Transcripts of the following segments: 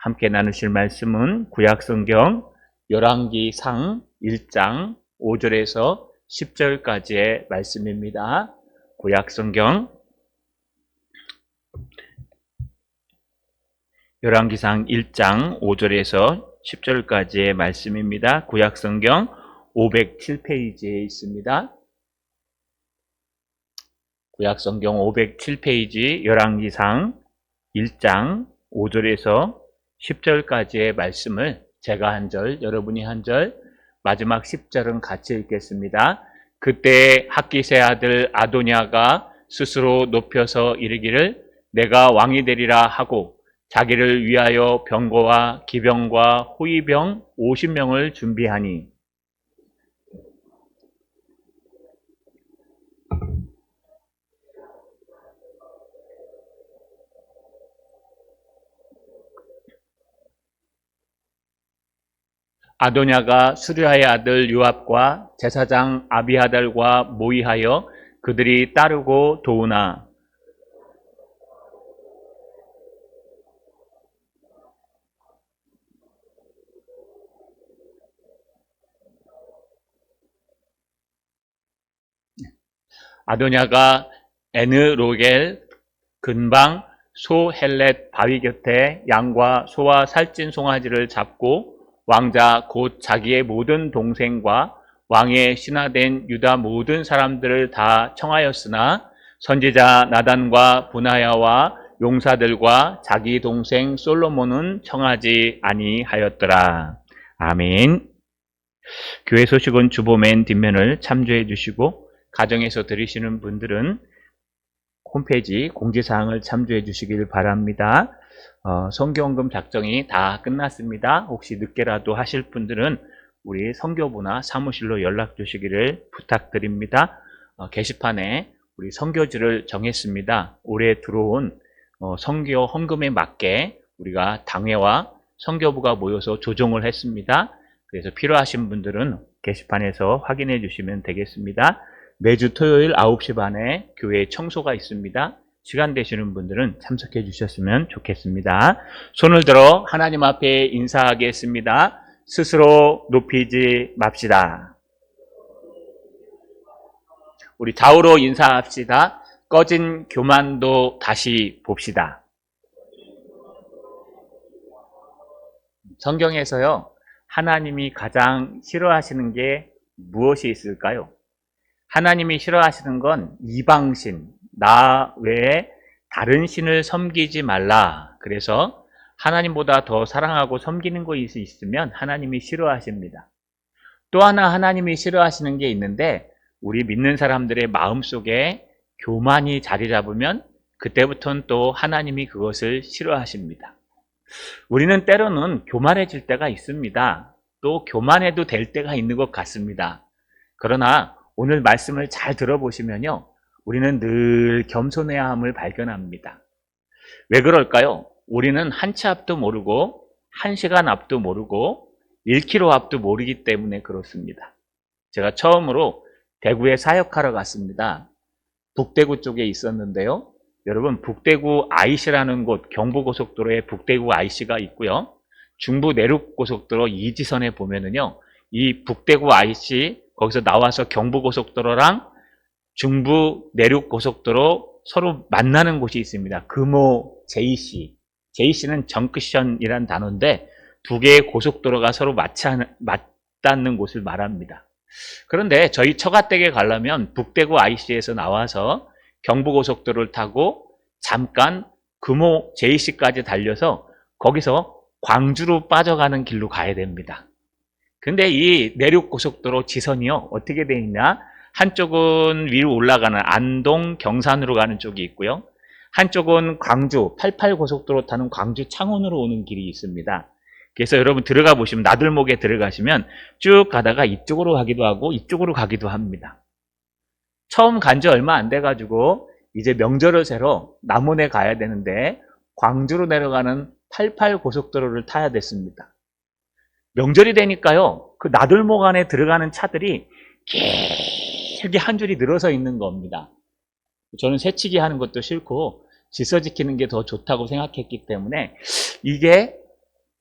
함께 나누실 말씀은 구약성경 열왕기상 1장 5절에서 10절까지의 말씀입니다. 구약성경 열왕기상 1장 5절에서 10절까지의 말씀입니다. 구약성경 507페이지에 있습니다. 구약성경 507페이지 열왕기상 1장 5절에서 10절까지의 말씀을 제가 한 절, 여러분이 한 절, 마지막 10절은 같이 읽겠습니다. 그때 학기세 아들 아도냐가 스스로 높여서 이르기를 내가 왕이 되리라 하고 자기를 위하여 병거와 기병과 호위병 50명을 준비하니 아도냐가 수르야의 아들 요압과 제사장 아비아달과 모의하여 그들이 따르고 도우나 아도냐가 에느로겔 근방 소헬렛 바위 곁에 양과 소와 살찐 송아지를 잡고 왕자 곧 자기의 모든 동생과 왕의 신하된 유다 모든 사람들을 다 청하였으나 선지자 나단과 분하야와 용사들과 자기 동생 솔로몬은 청하지 아니하였더라. 아멘. 교회 소식은 주보 맨 뒷면을 참조해 주시고 가정에서 들으시는 분들은 홈페이지 공지사항을 참조해 주시길 바랍니다. 선교헌금 작성이 다 끝났습니다. 혹시 늦게라도 하실 분들은 우리 선교부나 사무실로 연락 주시기를 부탁드립니다. 게시판에 우리 선교지를 정했습니다. 올해 들어온 선교 헌금에 맞게 우리가 당회와 선교부가 모여서 조정을 했습니다. 그래서 필요하신 분들은 게시판에서 확인해 주시면 되겠습니다. 매주 토요일 9시 반에 교회 청소가 있습니다. 시간 되시는 분들은 참석해 주셨으면 좋겠습니다. 손을 들어 하나님 앞에 인사하겠습니다. 스스로 높이지 맙시다. 우리 좌우로 인사합시다. 꺼진 교만도 다시 봅시다. 성경에서요, 하나님이 가장 싫어하시는 게 무엇이 있을까요? 하나님이 싫어하시는 건 이방신, 나 외에 다른 신을 섬기지 말라. 그래서 하나님보다 더 사랑하고 섬기는 것이 있으면 하나님이 싫어하십니다. 또 하나 하나님이 싫어하시는 게 있는데 우리 믿는 사람들의 마음속에 교만이 자리 잡으면 그때부터는 또 하나님이 그것을 싫어하십니다. 우리는 때로는 교만해질 때가 있습니다. 또 교만해도 될 때가 있는 것 같습니다. 그러나 오늘 말씀을 잘 들어보시면요, 우리는 늘 겸손해야 함을 발견합니다. 왜 그럴까요? 우리는 한 치 앞도 모르고 1시간 앞도 모르고 1km 앞도 모르기 때문에 그렇습니다. 제가 처음으로 대구에 사역하러 갔습니다. 북대구 쪽에 있었는데요. 여러분, 북대구 IC라는 곳, 경부고속도로에 북대구 IC가 있고요. 중부 내륙고속도로 2지선에 보면은요, 이 북대구 IC 거기서 나와서 경부고속도로랑 중부 내륙고속도로 서로 만나는 곳이 있습니다. 금호 JC. JC는 정크션이라는 단어인데 두 개의 고속도로가 서로 맞닿는 곳을 말합니다. 그런데 저희 처가댁에 가려면 북대구 IC에서 나와서 경부고속도로를 타고 잠깐 금호 JC까지 달려서 거기서 광주로 빠져가는 길로 가야 됩니다. 근데 이 내륙고속도로 지선이요, 어떻게 되어 있냐? 한쪽은 위로 올라가는 안동, 경산으로 가는 쪽이 있고요. 한쪽은 광주, 88고속도로 타는 광주 창원으로 오는 길이 있습니다. 그래서 여러분 들어가 보시면, 나들목에 들어가시면 쭉 가다가 이쪽으로 가기도 하고 이쪽으로 가기도 합니다. 처음 간 지 얼마 안 돼가지고 이제 명절을 새러 남원에 가야 되는데 광주로 내려가는 88고속도로를 타야 됐습니다. 명절이 되니까요, 그 나들목 안에 들어가는 차들이 길게 한 줄이 늘어서 있는 겁니다. 저는 새치기 하는 것도 싫고 질서 지키는 게 더 좋다고 생각했기 때문에 이게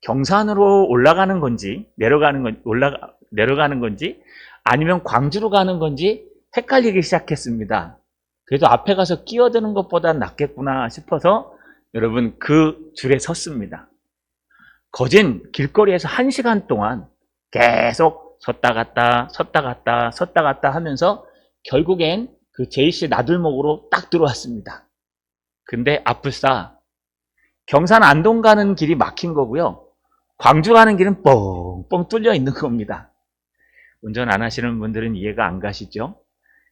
경산으로 올라가는 건지 내려가는 건지 아니면 광주로 가는 건지 헷갈리기 시작했습니다. 그래도 앞에 가서 끼어드는 것보다 낫겠구나 싶어서 여러분 그 줄에 섰습니다. 거진 길거리에서 1시간 동안 계속 섰다 갔다 하면서 결국엔 그 JC 나들목으로 딱 들어왔습니다. 근데 앞불싸 경산 안동 가는 길이 막힌 거고요. 광주 가는 길은 뻥뻥 뚫려 있는 겁니다. 운전 안 하시는 분들은 이해가 안 가시죠?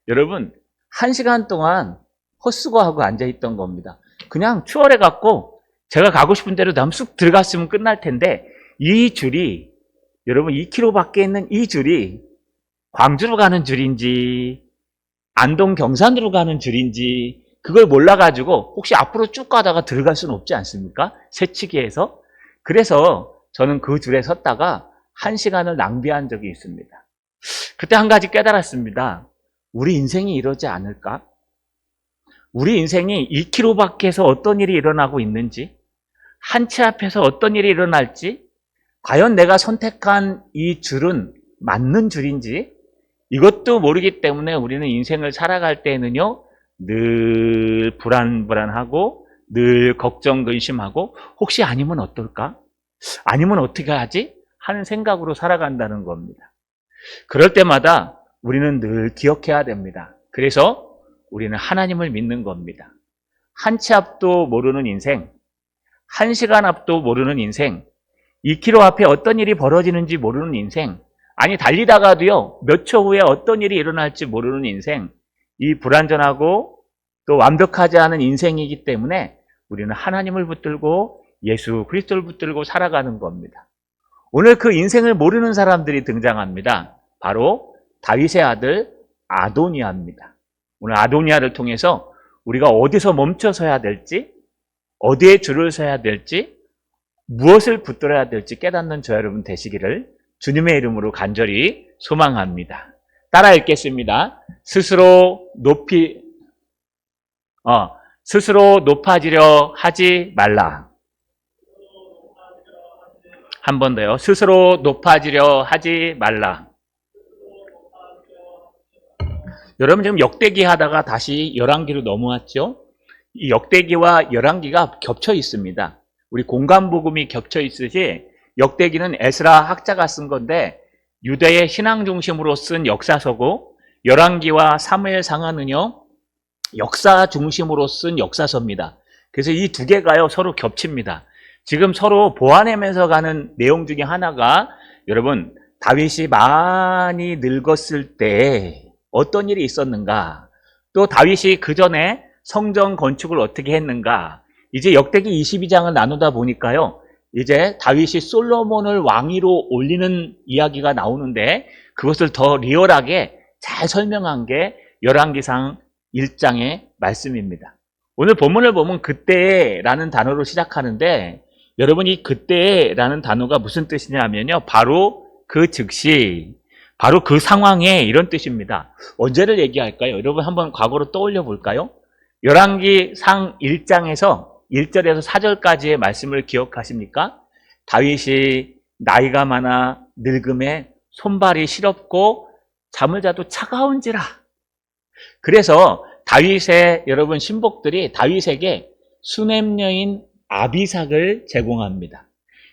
여러분 1시간 동안 헛수고하고 앉아있던 겁니다. 그냥 추월해갖고 제가 가고 싶은 대로 다음 쑥 들어갔으면 끝날 텐데 이 줄이 여러분 2km 밖에 있는 이 줄이 광주로 가는 줄인지 안동 경산으로 가는 줄인지 그걸 몰라가지고 혹시 앞으로 쭉 가다가 들어갈 수는 없지 않습니까? 새치기에서. 그래서 저는 그 줄에 섰다가 1시간을 낭비한 적이 있습니다. 그때 한 가지 깨달았습니다. 우리 인생이 이러지 않을까? 우리 인생이 2km 밖에서 어떤 일이 일어나고 있는지, 한 치 앞에서 어떤 일이 일어날지, 과연 내가 선택한 이 줄은 맞는 줄인지 이것도 모르기 때문에 우리는 인생을 살아갈 때에는요 늘 불안불안하고 늘 걱정 근심하고 혹시 아니면 어떨까? 아니면 어떻게 하지? 하는 생각으로 살아간다는 겁니다. 그럴 때마다 우리는 늘 기억해야 됩니다. 그래서 우리는 하나님을 믿는 겁니다. 한 치 앞도 모르는 인생, 1시간 앞도 모르는 인생, 2km 앞에 어떤 일이 벌어지는지 모르는 인생, 아니 달리다가도요 몇 초 후에 어떤 일이 일어날지 모르는 인생, 이 불완전하고 또 완벽하지 않은 인생이기 때문에 우리는 하나님을 붙들고 예수 그리스도를 붙들고 살아가는 겁니다. 오늘 그 인생을 모르는 사람들이 등장합니다. 바로 다윗의 아들 아도니아입니다. 오늘 아도니아를 통해서 우리가 어디서 멈춰 서야 될지, 어디에 줄을 서야 될지, 무엇을 붙들어야 될지 깨닫는 저 여러분 되시기를 주님의 이름으로 간절히 소망합니다. 따라 읽겠습니다. 스스로 높아지려 하지 말라. 한 번 더요. 스스로 높아지려 하지 말라. 여러분 지금 역대기 하다가 다시 열왕기로 넘어왔죠? 이 역대기와 열왕기가 겹쳐 있습니다. 우리 공간복음이 겹쳐 있으시 역대기는 에스라 학자가 쓴 건데 유대의 신앙 중심으로 쓴 역사서고 열왕기와 사무엘상하는요 역사 중심으로 쓴 역사서입니다. 그래서 이 두 개가요 서로 겹칩니다. 지금 서로 보완하면서 가는 내용 중에 하나가 여러분 다윗이 많이 늙었을 때 어떤 일이 있었는가, 또 다윗이 그 전에 성전 건축을 어떻게 했는가. 이제 역대기 22장을 나누다 보니까요 이제 다윗이 솔로몬을 왕위로 올리는 이야기가 나오는데 그것을 더 리얼하게 잘 설명한 게 열왕기상 1장의 말씀입니다. 오늘 본문을 보면 그때라는 단어로 시작하는데 여러분 이 그때라는 단어가 무슨 뜻이냐면요 바로 그 즉시, 바로 그 상황에 이런 뜻입니다. 언제를 얘기할까요? 여러분 한번 과거로 떠올려 볼까요? 열왕기상 1장에서 1절에서 4절까지의 말씀을 기억하십니까? 다윗이 나이가 많아 늙음에 손발이 시렵고 잠을 자도 차가운지라. 그래서 다윗의 여러분 신복들이 다윗에게 수냄 여인 아비삭을 제공합니다.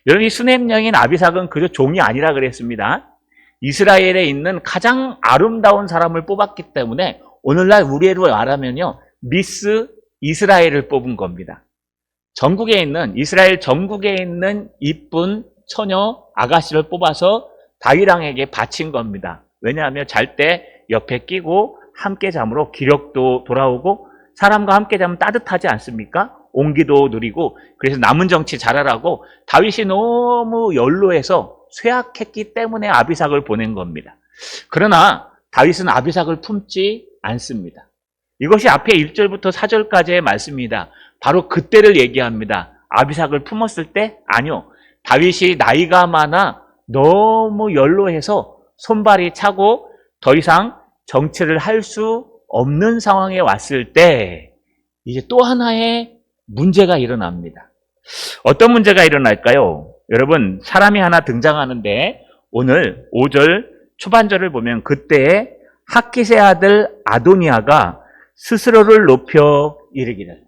여러분 이 수냄 여인 아비삭은 그저 종이 아니라 그랬습니다. 이스라엘에 있는 가장 아름다운 사람을 뽑았기 때문에 오늘날 우리로 말하면요 미스 이스라엘을 뽑은 겁니다. 전국에 있는 이스라엘 전국에 있는 이쁜 처녀 아가씨를 뽑아서 다윗 왕에게 바친 겁니다. 왜냐하면 잘 때 옆에 끼고 함께 잠으로 기력도 돌아오고 사람과 함께 자면 따뜻하지 않습니까? 온기도 누리고 그래서 남은 정치 잘하라고 다윗이 너무 연로해서 쇠약했기 때문에 아비삭을 보낸 겁니다. 그러나 다윗은 아비삭을 품지 않습니다. 이것이 앞에 1절부터 4절까지의 말씀입니다. 바로 그때를 얘기합니다. 아비삭을 품었을 때? 아니요. 다윗이 나이가 많아 너무 연로해서 손발이 차고 더 이상 정치를 할 수 없는 상황에 왔을 때 이제 또 하나의 문제가 일어납니다. 어떤 문제가 일어날까요? 여러분 사람이 하나 등장하는데 오늘 5절 초반절을 보면 그때 학깃의 아들 아도니아가 스스로를 높여 이르기를.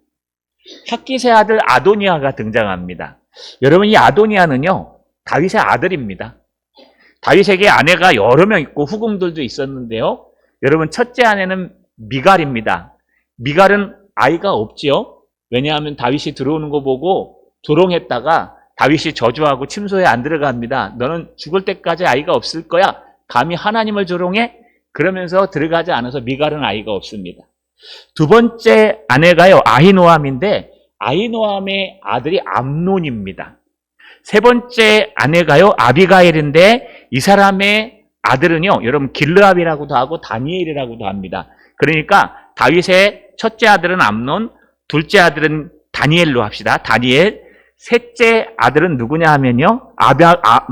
학깃의 아들 아도니아가 등장합니다. 여러분 이 아도니아는요 다윗의 아들입니다. 다윗에게 아내가 여러 명 있고 후궁들도 있었는데요. 여러분 첫째 아내는 미갈입니다. 미갈은 아이가 없지요. 왜냐하면 다윗이 들어오는 거 보고 조롱했다가 다윗이 저주하고 침소에 안 들어갑니다. 너는 죽을 때까지 아이가 없을 거야. 감히 하나님을 조롱해? 그러면서 들어가지 않아서 미갈은 아이가 없습니다. 두 번째 아내가요 아히노암인데 아히노암의 아들이 암논입니다. 세 번째 아내가요 아비가일인데 이 사람의 아들은요 여러분 길르압이라고도 하고 다니엘이라고도 합니다. 그러니까 다윗의 첫째 아들은 암논, 둘째 아들은 다니엘로 합시다. 다니엘. 셋째 아들은 누구냐 하면요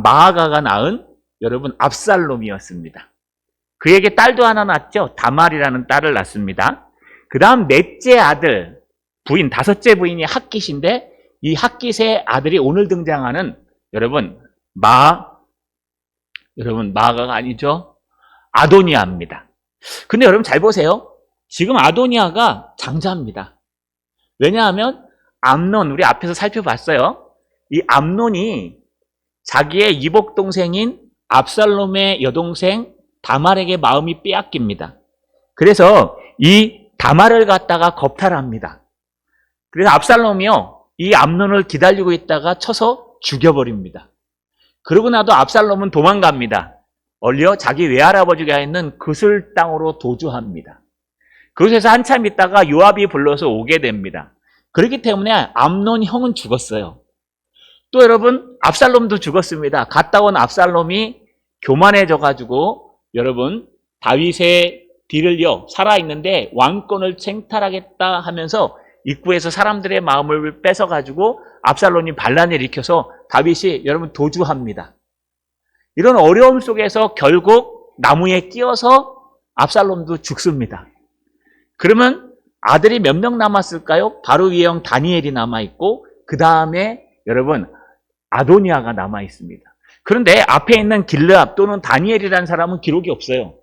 마아가가 낳은 여러분 압살롬이었습니다. 그에게 딸도 하나 낳았죠. 다말이라는 딸을 낳습니다. 그 다음 넷째 아들 부인, 다섯째 부인이 학깃인데 이 학깃의 아들이 오늘 등장하는 여러분 마아가가 아니죠. 아도니아입니다. 근데 여러분 잘 보세요. 지금 아도니아가 장자입니다. 왜냐하면 암논 우리 앞에서 살펴봤어요. 이 암논이 자기의 이복 동생인 압살롬의 여동생 다말에게 마음이 빼앗깁니다. 그래서 이 다말을 갖다가 겁탈합니다. 그래서 압살롬이요 이 암논을 기다리고 있다가 쳐서 죽여버립니다. 그러고 나도 압살롬은 도망갑니다. 얼려 자기 외할아버지가 있는 그슬 땅으로 도주합니다. 그곳에서 한참 있다가 요압이 불러서 오게 됩니다. 그렇기 때문에 암논 형은 죽었어요. 또 여러분 압살롬도 죽었습니다. 갔다 온 압살롬이 교만해져가지고 여러분 다윗의 뒤를요 살아있는데 왕권을 챙탈하겠다 하면서 입구에서 사람들의 마음을 뺏어가지고 압살롬이 반란을 일으켜서 다윗이 여러분 도주합니다. 이런 어려움 속에서 결국 나무에 끼어서 압살롬도 죽습니다. 그러면 아들이 몇 명 남았을까요? 바로 위에 형 다니엘이 남아있고 그 다음에 여러분 아도니아가 남아있습니다. 그런데 앞에 있는 길르압 또는 다니엘이라는 사람은 기록이 없어요.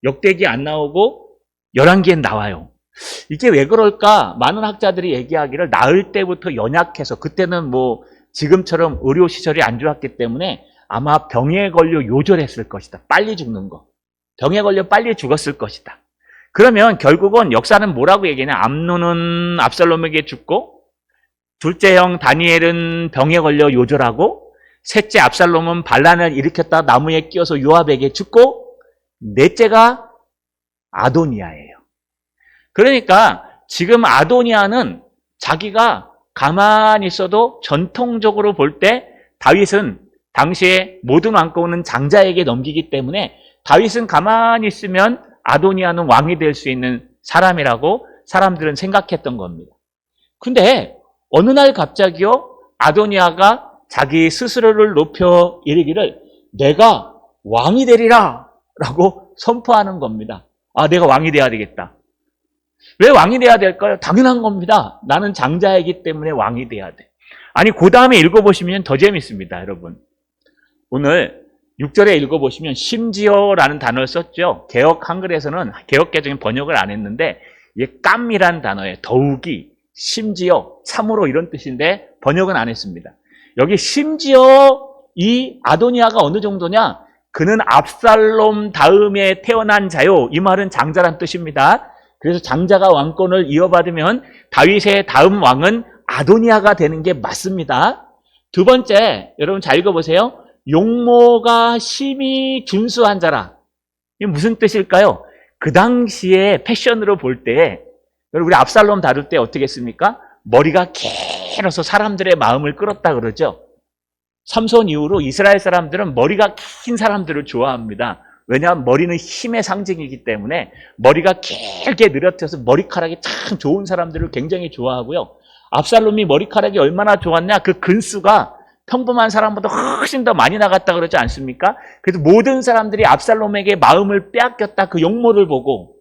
역대기 안 나오고 열왕기엔 나와요. 이게 왜 그럴까? 많은 학자들이 얘기하기를 낳을 때부터 연약해서 그때는 뭐 지금처럼 의료시설이 안 좋았기 때문에 아마 병에 걸려 요절했을 것이다. 빨리 죽는 거. 병에 걸려 빨리 죽었을 것이다. 그러면 결국은 역사는 뭐라고 얘기하냐? 암논은 압살롬에게 죽고 둘째 형 다니엘은 병에 걸려 요절하고 셋째 압살롬은 반란을 일으켰다 나무에 끼어서 요압에게 죽고 넷째가 아도니아예요. 그러니까 지금 아도니아는 자기가 가만히 있어도 전통적으로 볼 때 다윗은 당시에 모든 왕권은 장자에게 넘기기 때문에 다윗은 가만히 있으면 아도니아는 왕이 될 수 있는 사람이라고 사람들은 생각했던 겁니다. 근데 어느 날 갑자기요 아도니아가 자기 스스로를 높여 이르기를 내가 왕이 되리라 라고 선포하는 겁니다. 아, 내가 왕이 돼야 되겠다. 왜 왕이 돼야 될까요? 당연한 겁니다. 나는 장자이기 때문에 왕이 돼야 돼. 아니 그 다음에 읽어보시면 더 재밌습니다. 여러분 오늘 6절에 읽어보시면 심지어라는 단어를 썼죠. 개혁 한글에서는 개혁개정에 번역을 안 했는데 이게 깜이란 단어예요. 더욱이 심지어 참으로 이런 뜻인데 번역은 안 했습니다. 여기 심지어 이 아도니아가 어느 정도냐? 그는 압살롬 다음에 태어난 자요. 이 말은 장자란 뜻입니다. 그래서 장자가 왕권을 이어받으면 다윗의 다음 왕은 아도니아가 되는 게 맞습니다. 두 번째, 여러분 잘 읽어보세요. 용모가 심히 준수한 자라. 이게 무슨 뜻일까요? 그 당시에 패션으로 볼 때, 여러분 우리 압살롬 다룰 때 어떻게 했습니까? 머리가 길어서 사람들의 마음을 끌었다 그러죠. 삼손 이후로 이스라엘 사람들은 머리가 긴 사람들을 좋아합니다. 왜냐하면 머리는 힘의 상징이기 때문에 머리가 길게 늘어뜨려서 머리카락이 참 좋은 사람들을 굉장히 좋아하고요. 압살롬이 머리카락이 얼마나 좋았냐? 그 근수가 평범한 사람보다 훨씬 더 많이 나갔다 그러지 않습니까? 그래서 모든 사람들이 압살롬에게 마음을 빼앗겼다 그 용모를 보고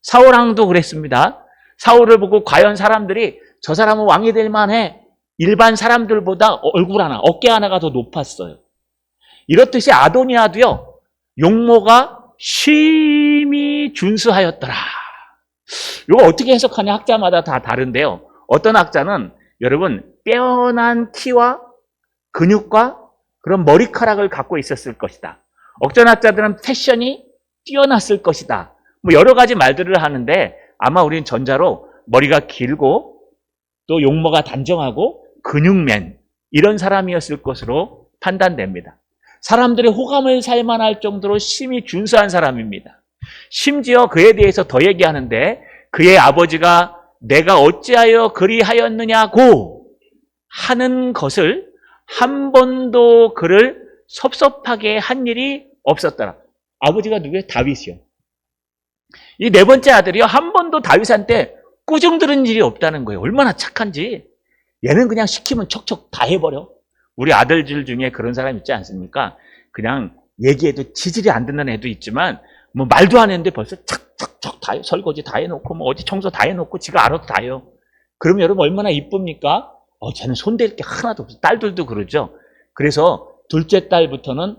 사울왕도 그랬습니다. 사울을 보고 과연 사람들이 저 사람은 왕이 될 만해. 일반 사람들보다 얼굴 하나, 어깨 하나가 더 높았어요. 이렇듯이 아도니아도요, 용모가 심히 준수하였더라. 이거 어떻게 해석하냐 학자마다 다 다른데요. 어떤 학자는 여러분 빼어난 키와 근육과 그런 머리카락을 갖고 있었을 것이다. 어떤 학자들은 패션이 뛰어났을 것이다. 뭐 여러 가지 말들을 하는데 아마 우리는 전자로 머리가 길고 또 용모가 단정하고 근육맨 이런 사람이었을 것으로 판단됩니다. 사람들의 호감을 살만할 정도로 심히 준수한 사람입니다. 심지어 그에 대해서 더 얘기하는데 그의 아버지가 내가 어찌하여 그리하였느냐고 하는 것을 한 번도 그를 섭섭하게 한 일이 없었더라. 아버지가 누구예요? 다윗이요. 이 네 번째 아들이요. 한 번도 다윗한테 꾸중 들은 일이 없다는 거예요. 얼마나 착한지. 얘는 그냥 시키면 척척 다 해버려. 우리 아들들 중에 그런 사람 있지 않습니까? 그냥 얘기해도 지질이 안 듣는 애도 있지만 뭐 말도 안 했는데 벌써 착착착 다 해. 설거지 다 해놓고 뭐 어디 청소 다 해놓고 지가 알아서 다 해요. 그러면 여러분 얼마나 이쁩니까? 쟤는 손댈 게 하나도 없어. 딸들도 그러죠. 그래서 둘째 딸부터는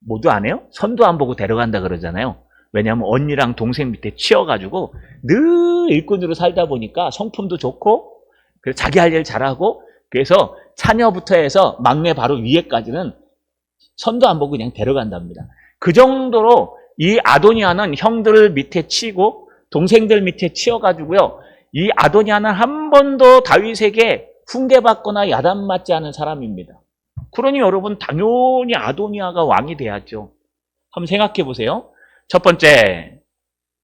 모두 안 해요? 선도 안 보고 데려간다 그러잖아요. 왜냐하면 언니랑 동생 밑에 치여가지고 늘 일꾼으로 살다 보니까 성품도 좋고 그래서 자기 할 일 잘하고 그래서 차녀부터 해서 막내 바로 위에까지는 선도 안 보고 그냥 데려간답니다. 그 정도로 이 아도니아는 형들 밑에 치고 동생들 밑에 치여가지고요. 이 아도니아는 한 번도 다윗에게 훈계받거나 야단맞지 않은 사람입니다. 그러니 여러분 당연히 아도니아가 왕이 돼야죠. 한번 생각해 보세요. 첫 번째,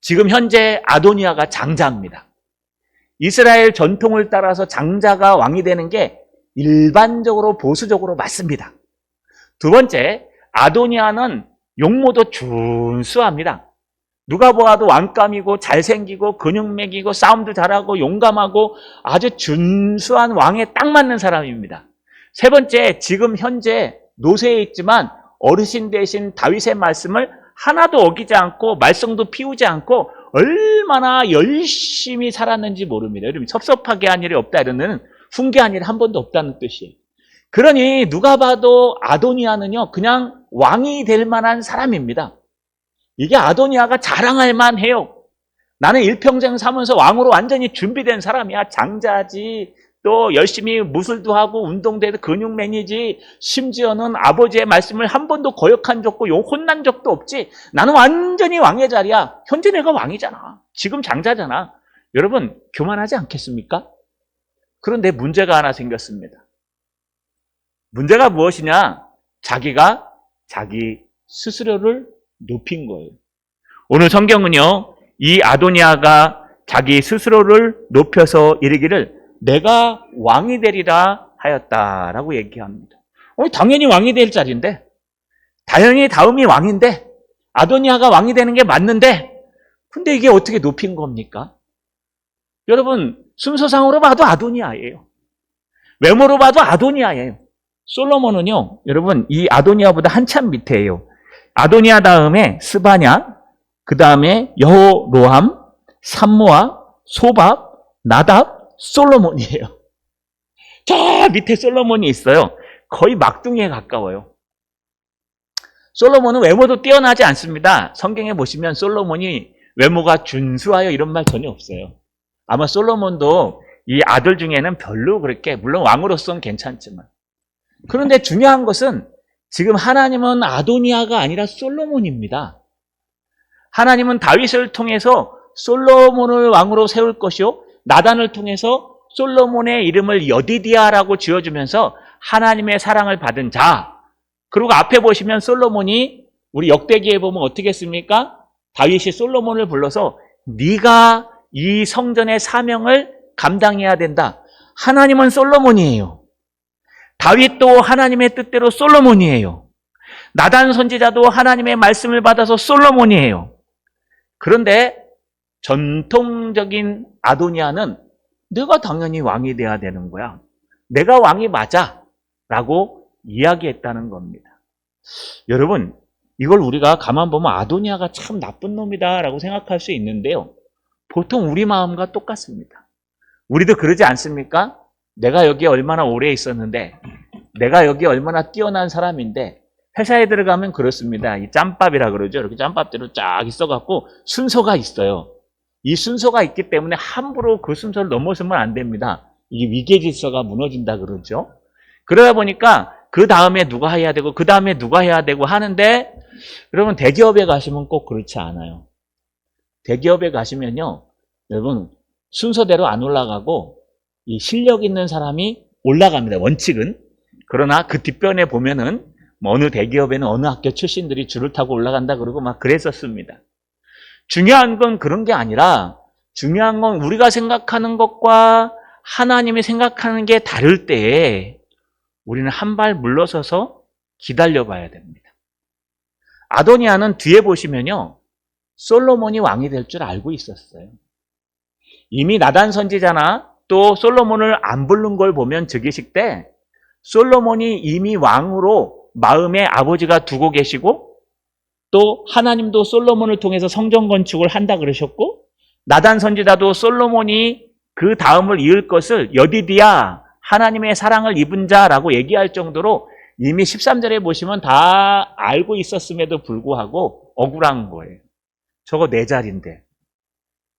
지금 현재 아도니아가 장자입니다. 이스라엘 전통을 따라서 장자가 왕이 되는 게 일반적으로 보수적으로 맞습니다. 두 번째, 아도니아는 용모도 준수합니다. 누가 보아도 왕감이고 잘생기고 근육맥이고 싸움도 잘하고 용감하고 아주 준수한 왕에 딱 맞는 사람입니다. 세 번째, 지금 현재 노세에 있지만 어르신 대신 다윗의 말씀을 하나도 어기지 않고 말썽도 피우지 않고 얼마나 열심히 살았는지 모릅니다. 여러분 섭섭하게 한 일이 없다 이러는 훈계한 일이 한 번도 없다는 뜻이에요. 그러니 누가 봐도 아도니아는요 그냥 왕이 될 만한 사람입니다. 이게 아도니아가 자랑할 만해요. 나는 일평생 사면서 왕으로 완전히 준비된 사람이야. 장자지. 또 열심히 무술도 하고 운동도 해도 근육맨이지. 심지어는 아버지의 말씀을 한 번도 거역한 적도 혼난 적도 없지. 나는 완전히 왕의 자리야. 현재 내가 왕이잖아. 지금 장자잖아. 여러분 교만하지 않겠습니까? 그런데 문제가 하나 생겼습니다. 문제가 무엇이냐? 자기가 자기 스스로를 높인 거예요. 오늘 성경은요, 이 아도니아가 자기 스스로를 높여서 이르기를 내가 왕이 되리라 하였다라고 얘기합니다. 당연히 왕이 될 자리인데, 당연히 다음이 왕인데, 아도니아가 왕이 되는 게 맞는데, 근데 이게 어떻게 높인 겁니까? 여러분, 순서상으로 봐도 아도니아예요. 외모로 봐도 아도니아예요. 솔로몬은요, 여러분, 이 아도니아보다 한참 밑에예요. 아도니아 다음에 스바냐, 그 다음에 여호로함, 삼모아, 소밥, 나답, 솔로몬이에요. 저 밑에 솔로몬이 있어요. 거의 막둥이에 가까워요. 솔로몬은 외모도 뛰어나지 않습니다. 성경에 보시면 솔로몬이 외모가 준수하여 이런 말 전혀 없어요. 아마 솔로몬도 이 아들 중에는 별로 그렇게, 물론 왕으로서는 괜찮지만. 그런데 중요한 것은 지금 하나님은 아도니아가 아니라 솔로몬입니다. 하나님은 다윗을 통해서 솔로몬을 왕으로 세울 것이요, 나단을 통해서 솔로몬의 이름을 여디디아라고 지어주면서 하나님의 사랑을 받은 자. 그리고 앞에 보시면 솔로몬이 우리 역대기에 보면 어떻게 했습니까? 다윗이 솔로몬을 불러서 네가 이 성전의 사명을 감당해야 된다. 하나님은 솔로몬이에요. 다윗도 하나님의 뜻대로 솔로몬이에요. 나단 선지자도 하나님의 말씀을 받아서 솔로몬이에요. 그런데 전통적인 아도니아는 내가 당연히 왕이 돼야 되는 거야. 내가 왕이 맞아. 라고 이야기했다는 겁니다. 여러분, 이걸 우리가 가만 보면 아도니아가 참 나쁜 놈이다 라고 생각할 수 있는데요. 보통 우리 마음과 똑같습니다. 우리도 그러지 않습니까? 내가 여기 얼마나 오래 있었는데, 내가 여기 얼마나 뛰어난 사람인데, 회사에 들어가면 그렇습니다. 이 짬밥이라 그러죠. 이렇게 짬밥대로 쫙 있어갖고 순서가 있어요. 이 순서가 있기 때문에 함부로 그 순서를 넘어서면 안 됩니다. 이게 위계 질서가 무너진다 그러죠. 그러다 보니까 그 다음에 누가 해야 되고 그 다음에 누가 해야 되고 하는데, 여러분 대기업에 가시면 꼭 그렇지 않아요. 대기업에 가시면요, 여러분 순서대로 안 올라가고 이 실력 있는 사람이 올라갑니다. 원칙은. 그러나 그 뒷변에 보면은 뭐 어느 대기업에는 어느 학교 출신들이 줄을 타고 올라간다 그러고 막 그랬었습니다. 중요한 건 그런 게 아니라, 중요한 건 우리가 생각하는 것과 하나님이 생각하는 게 다를 때에 우리는 한 발 물러서서 기다려 봐야 됩니다. 아도니아는 뒤에 보시면요, 솔로몬이 왕이 될 줄 알고 있었어요. 이미 나단 선지자나 또 솔로몬을 안 부른 걸 보면 즉위식 때 솔로몬이 이미 왕으로 마음에 아버지가 두고 계시고, 또 하나님도 솔로몬을 통해서 성전 건축을 한다 그러셨고, 나단 선지자도 솔로몬이 그 다음을 이을 것을 여디디야 하나님의 사랑을 입은 자라고 얘기할 정도로 이미 13절에 보시면 다 알고 있었음에도 불구하고 억울한 거예요. 저거 내 자리인데,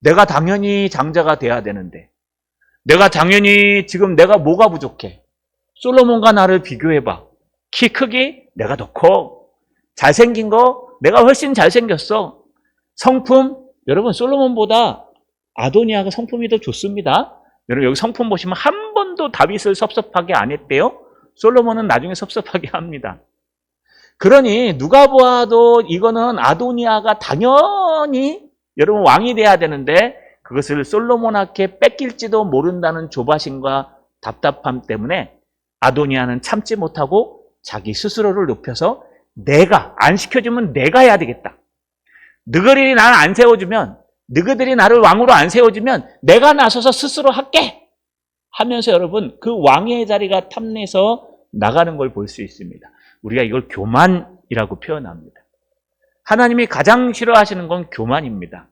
내가 당연히 장자가 돼야 되는데, 내가 당연히 지금 내가 뭐가 부족해? 솔로몬과 나를 비교해봐. 키 크기 내가 더 커. 잘생긴 거 내가 훨씬 잘생겼어. 성품, 여러분 솔로몬보다 아도니아가 성품이 더 좋습니다. 여러분 여기 성품 보시면 한 번도 다윗을 섭섭하게 안 했대요. 솔로몬은 나중에 섭섭하게 합니다. 그러니 누가 보아도 이거는 아도니아가 당연히 여러분 왕이 돼야 되는데, 그것을 솔로몬에게 뺏길지도 모른다는 조바심과 답답함 때문에 아도니아는 참지 못하고 자기 스스로를 높여서 내가 안 시켜주면 내가 해야 되겠다. 너희들이 나를 안 세워주면, 너희들이 나를 왕으로 안 세워주면 내가 나서서 스스로 할게 하면서 여러분 그 왕의 자리가 탐내서 나가는 걸 볼 수 있습니다. 우리가 이걸 교만이라고 표현합니다. 하나님이 가장 싫어하시는 건 교만입니다.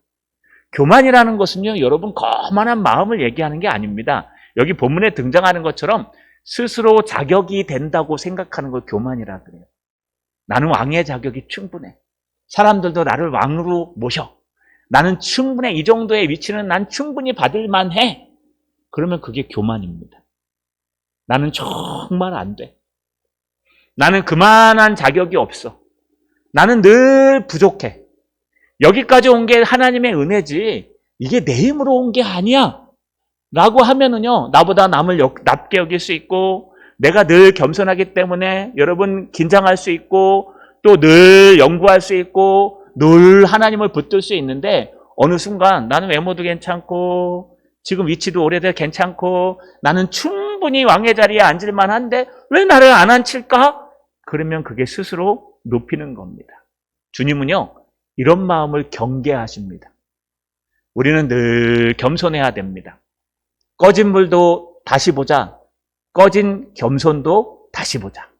교만이라는 것은요, 여러분 거만한 마음을 얘기하는 게 아닙니다. 여기 본문에 등장하는 것처럼 스스로 자격이 된다고 생각하는 걸 교만이라 그래요. 나는 왕의 자격이 충분해. 사람들도 나를 왕으로 모셔. 나는 충분해. 이 정도의 위치는 난 충분히 받을 만해. 그러면 그게 교만입니다. 나는 정말 안 돼. 나는 그만한 자격이 없어. 나는 늘 부족해. 여기까지 온 게 하나님의 은혜지 이게 내 힘으로 온 게 아니야 라고 하면은요, 나보다 남을 낮게 여길 수 있고, 내가 늘 겸손하기 때문에 여러분 긴장할 수 있고, 또 늘 연구할 수 있고, 늘 하나님을 붙들 수 있는데, 어느 순간 나는 외모도 괜찮고 지금 위치도 오래돼 괜찮고 나는 충분히 왕의 자리에 앉을 만한데 왜 나를 안 앉힐까? 그러면 그게 스스로 높이는 겁니다. 주님은요, 이런 마음을 경계하십니다. 우리는 늘 겸손해야 됩니다. 꺼진 불도 다시 보자. 꺼진 겸손도 다시 보자.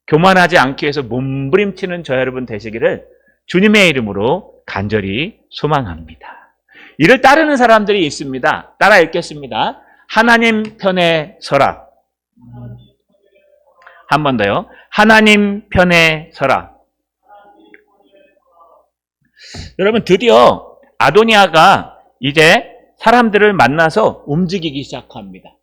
교만하지 않기 위해서 몸부림치는 저 여러분 되시기를 주님의 이름으로 간절히 소망합니다. 이를 따르는 사람들이 있습니다. 따라 읽겠습니다. 하나님 편에 서라. 한 번 더요. 하나님 편에 서라. 여러분 드디어 아도니아가 이제 사람들을 만나서 움직이기 시작합니다.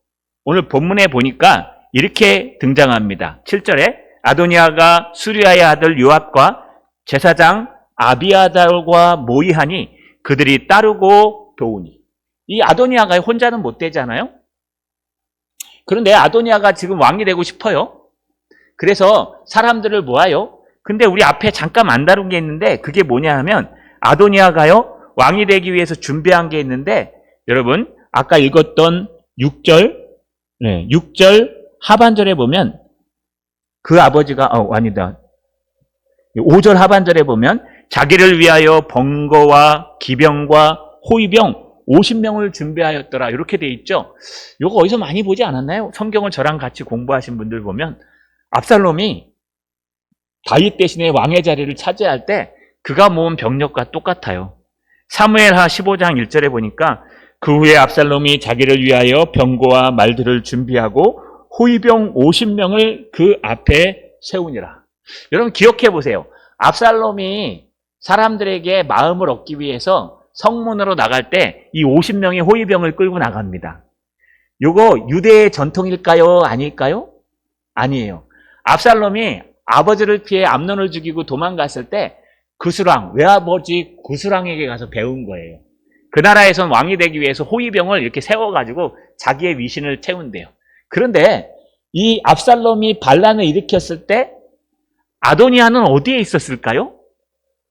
오늘 본문에 보니까 이렇게 등장합니다. 7절에 아도니아가 수리아의 아들 요압과 제사장 아비아달과 모이하니 그들이 따르고 도우니. 이 아도니아가 혼자는 못 되잖아요. 그런데 아도니아가 지금 왕이 되고 싶어요. 그래서 사람들을 모아요. 근데 우리 앞에 잠깐 안 다룬 게 있는데 그게 뭐냐 하면 아도니아가요 왕이 되기 위해서 준비한 게 있는데, 여러분 아까 읽었던 6절 하반절에 보면 그 아버지가 아니다. 5절 하반절에 보면 자기를 위하여 번거와 기병과 호위병 50명을 준비하였더라 이렇게 돼 있죠. 이거 어디서 많이 보지 않았나요? 성경을 저랑 같이 공부하신 분들 보면 압살롬이 다윗 대신에 왕의 자리를 차지할 때 그가 모은 병력과 똑같아요. 사무엘하 15장 1절에 보니까 그 후에 압살롬이 자기를 위하여 병거와 말들을 준비하고 호위병 50명을 그 앞에 세우니라. 여러분 기억해 보세요. 압살롬이 사람들에게 마음을 얻기 위해서 성문으로 나갈 때 이 50명의 호위병을 끌고 나갑니다. 요거 유대의 전통일까요? 아닐까요? 아니에요. 압살롬이 아버지를 피해 암논을 죽이고 도망갔을 때 그수랑, 외아버지 그수랑에게 가서 배운 거예요. 그 나라에선 왕이 되기 위해서 호위병을 이렇게 세워가지고 자기의 위신을 채운대요. 그런데 이 압살롬이 반란을 일으켰을 때 아도니아는 어디에 있었을까요?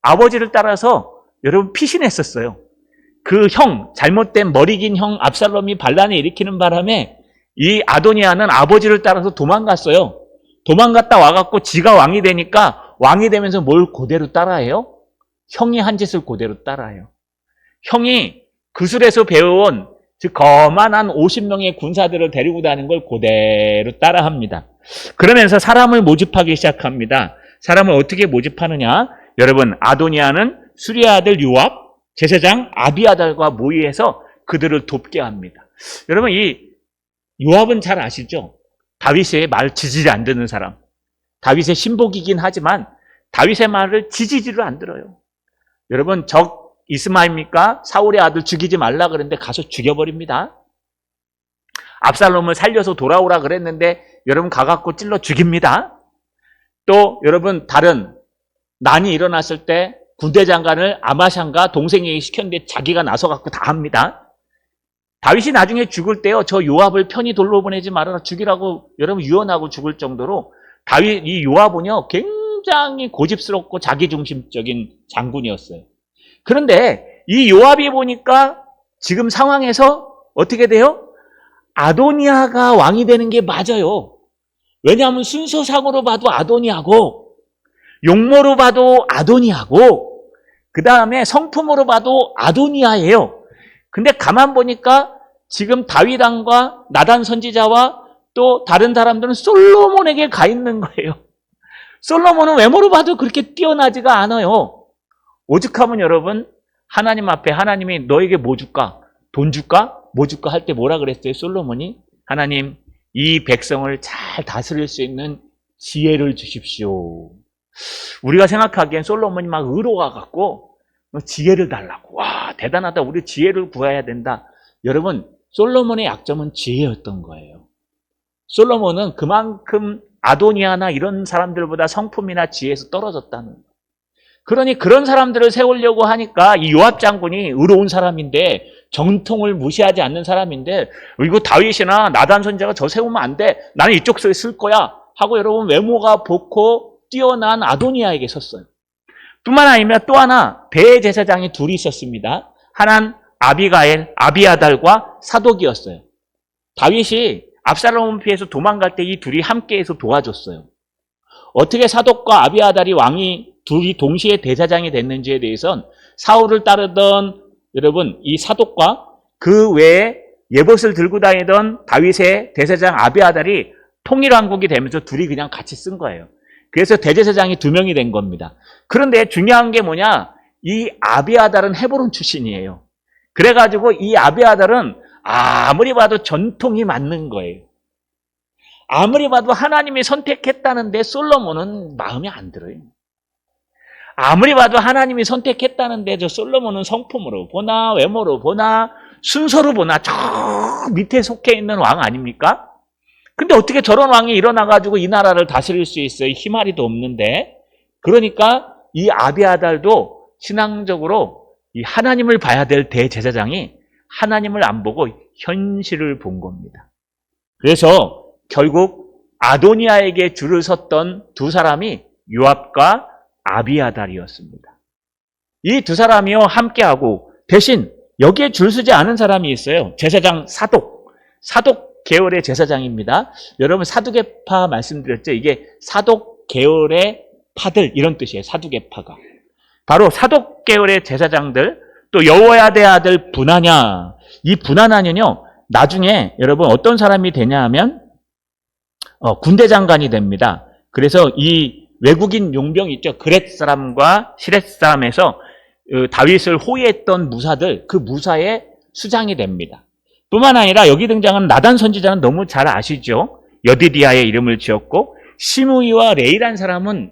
아버지를 따라서 여러분 피신했었어요. 그 형, 잘못된 머리 긴 형 압살롬이 반란을 일으키는 바람에 이 아도니아는 아버지를 따라서 도망갔어요. 도망갔다 와갖고 지가 왕이 되니까 왕이 되면서 뭘 그대로 따라해요? 형이 한 짓을 그대로 따라해요. 형이 그술에서 배워온 즉 거만한 50명의 군사들을 데리고 다니는 걸 그대로 따라합니다. 그러면서 사람을 모집하기 시작합니다. 사람을 어떻게 모집하느냐? 여러분 아도니아는 수리아 아들 요압, 제사장 아비아달과 모의해서 그들을 돕게 합니다. 여러분 이 요압은 잘 아시죠? 다윗의 말 지지를 안 듣는 사람. 다윗의 신복이긴 하지만 다윗의 말을 지지지를 안 들어요. 여러분 적 이스마엘입니까? 사울의 아들 죽이지 말라 그랬는데 가서 죽여버립니다. 압살롬을 살려서 돌아오라 그랬는데 여러분 가갖고 찔러 죽입니다. 또 여러분 다른 난이 일어났을 때 군대 장관을 아마샹과 동생에게 시켰는데 자기가 나서갖고 다 합니다. 다윗이 나중에 죽을 때요, 저 요압을 편히 돌려보내지 말아라 죽이라고 여러분 유언하고 죽을 정도로 다윗 이 요압은요 굉장히 고집스럽고 자기중심적인 장군이었어요. 그런데 이 요압이 보니까 지금 상황에서 어떻게 돼요? 아도니아가 왕이 되는 게 맞아요. 왜냐하면 순서상으로 봐도 아도니아고 용모로 봐도 아도니아고 그 다음에 성품으로 봐도 아도니아예요. 근데 가만 보니까 지금 다윗 왕과 나단 선지자와 또 다른 사람들은 솔로몬에게 가 있는 거예요. 솔로몬은 외모로 봐도 그렇게 뛰어나지가 않아요. 오죽하면 여러분 하나님 앞에 하나님이 너에게 뭐 줄까? 돈 줄까? 뭐 줄까? 할 때 뭐라 그랬어요? 솔로몬이 하나님 이 백성을 잘 다스릴 수 있는 지혜를 주십시오. 우리가 생각하기엔 솔로몬이 막 의로가 갖고 지혜를 달라고. 와 대단하다. 우리 지혜를 구해야 된다. 여러분 솔로몬의 약점은 지혜였던 거예요. 솔로몬은 그만큼 아도니아나 이런 사람들보다 성품이나 지혜에서 떨어졌다는 거예요. 그러니 그런 사람들을 세우려고 하니까 이 요압 장군이 의로운 사람인데 정통을 무시하지 않는 사람인데 이거 다윗이나 나단 선지자가 저 세우면 안 돼. 나는 이쪽 쓸 거야. 하고 여러분 외모가 좋고 뛰어난 아도니아에게 섰어요. 뿐만 아니라 또 하나 대제사장이 둘이 있었습니다. 하나는 아비가엘, 아비아달과 사독이었어요. 다윗이 압살롬을 피해서 도망갈 때 이 둘이 함께해서 도와줬어요. 어떻게 사독과 아비아달이 왕이 둘이 동시에 대제사장이 됐는지에 대해서는 사울을 따르던 여러분 이 사독과 그 외에 예봇을 들고 다니던 다윗의 대제사장 아비아달이 통일왕국이 되면서 둘이 그냥 같이 쓴 거예요. 그래서 대제사장이 2명이 된 겁니다. 그런데 중요한 게 뭐냐? 이 아비아달은 헤브론 출신이에요. 그래가지고 이 아비아달은 아무리 봐도 전통이 맞는 거예요. 아무리 봐도 하나님이 선택했다는데 솔로몬은 마음에 안 들어요. 아무리 봐도 하나님이 선택했다는데 저 솔로몬은 성품으로 보나 외모로 보나 순서로 보나 저 밑에 속해 있는 왕 아닙니까? 근데 어떻게 저런 왕이 일어나가지고 이 나라를 다스릴 수 있어요? 희마리도 없는데. 그러니까 이 아비아달도 신앙적으로 이 하나님을 봐야 될 대제사장이 하나님을 안 보고 현실을 본 겁니다. 그래서 결국 아도니아에게 줄을 섰던 두 사람이 요압과 아비아달이었습니다. 이 두 사람이요 함께하고 대신 여기에 줄 서지 않은 사람이 있어요. 제사장 사독. 사독 계열의 제사장입니다. 여러분 사두개파 말씀드렸죠? 이게 사독 계열의 파들 이런 뜻이에요. 사두개파가. 바로 사독 계열의 제사장들 또 여호야다의 아들 분하냐. 이 분하냐는요. 나중에 여러분 어떤 사람이 되냐 하면 군대 장관이 됩니다. 그래서 이 외국인 용병 있죠. 그렛 사람과 시렛 사람에서 다윗을 호위했던 무사들 그 무사의 수장이 됩니다. 뿐만 아니라 여기 등장하는 나단 선지자는 너무 잘 아시죠? 여디디아의 이름을 지었고 시므이와 레이란 사람은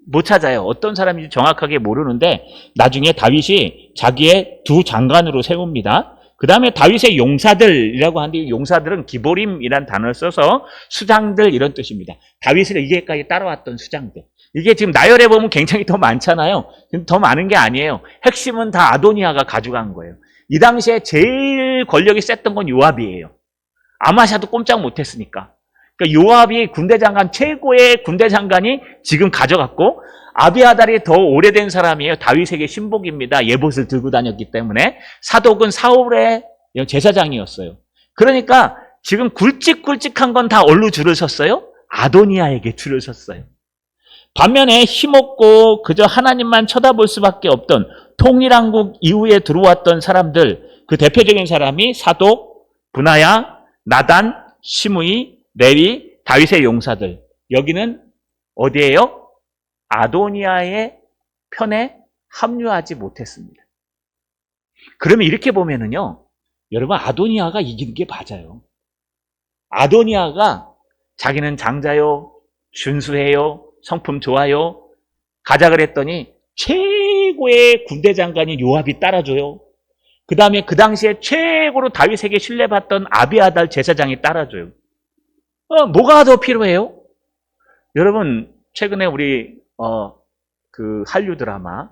못 찾아요. 어떤 사람인지 정확하게 모르는데 나중에 다윗이 자기의 두 장관으로 세웁니다. 그 다음에 다윗의 용사들이라고 하는데 용사들은 기보림이란 단어를 써서 수장들 이런 뜻입니다. 다윗을 이게까지 따라왔던 수장들. 이게 지금 나열해 보면 굉장히 더 많잖아요. 더 많은 게 아니에요. 핵심은 다 아도니아가 가져간 거예요. 이 당시에 제일 권력이 셌던 건 요압이에요. 아마샤도 꼼짝 못했으니까. 그러니까 요압이 군대 장관, 최고의 군대 장관이 지금 가져갔고 아비아달이 더 오래된 사람이에요. 다윗에게 신복입니다. 예봇을 들고 다녔기 때문에. 사독은 사울의 제사장이었어요. 그러니까 지금 굵직굵직한 건 다 어디로 줄을 섰어요? 아도니아에게 줄을 섰어요. 반면에 힘없고 그저 하나님만 쳐다볼 수밖에 없던 통일왕국 이후에 들어왔던 사람들, 그 대표적인 사람이 사독, 브나야, 나단, 시므이, 레위, 다윗의 용사들. 여기는 어디예요? 아도니아의 편에 합류하지 못했습니다. 그러면 이렇게 보면은요, 여러분 아도니아가 이기는 게 맞아요. 아도니아가 자기는 장자요, 준수해요, 성품 좋아요, 가자 그랬더니 최고의 군대 장관인 요압이 따라줘요. 그 다음에 그 당시에 최고로 다윗에게 신뢰받던 아비아달 제사장이 따라줘요. 뭐가 더 필요해요? 여러분 최근에 우리 그 한류 드라마,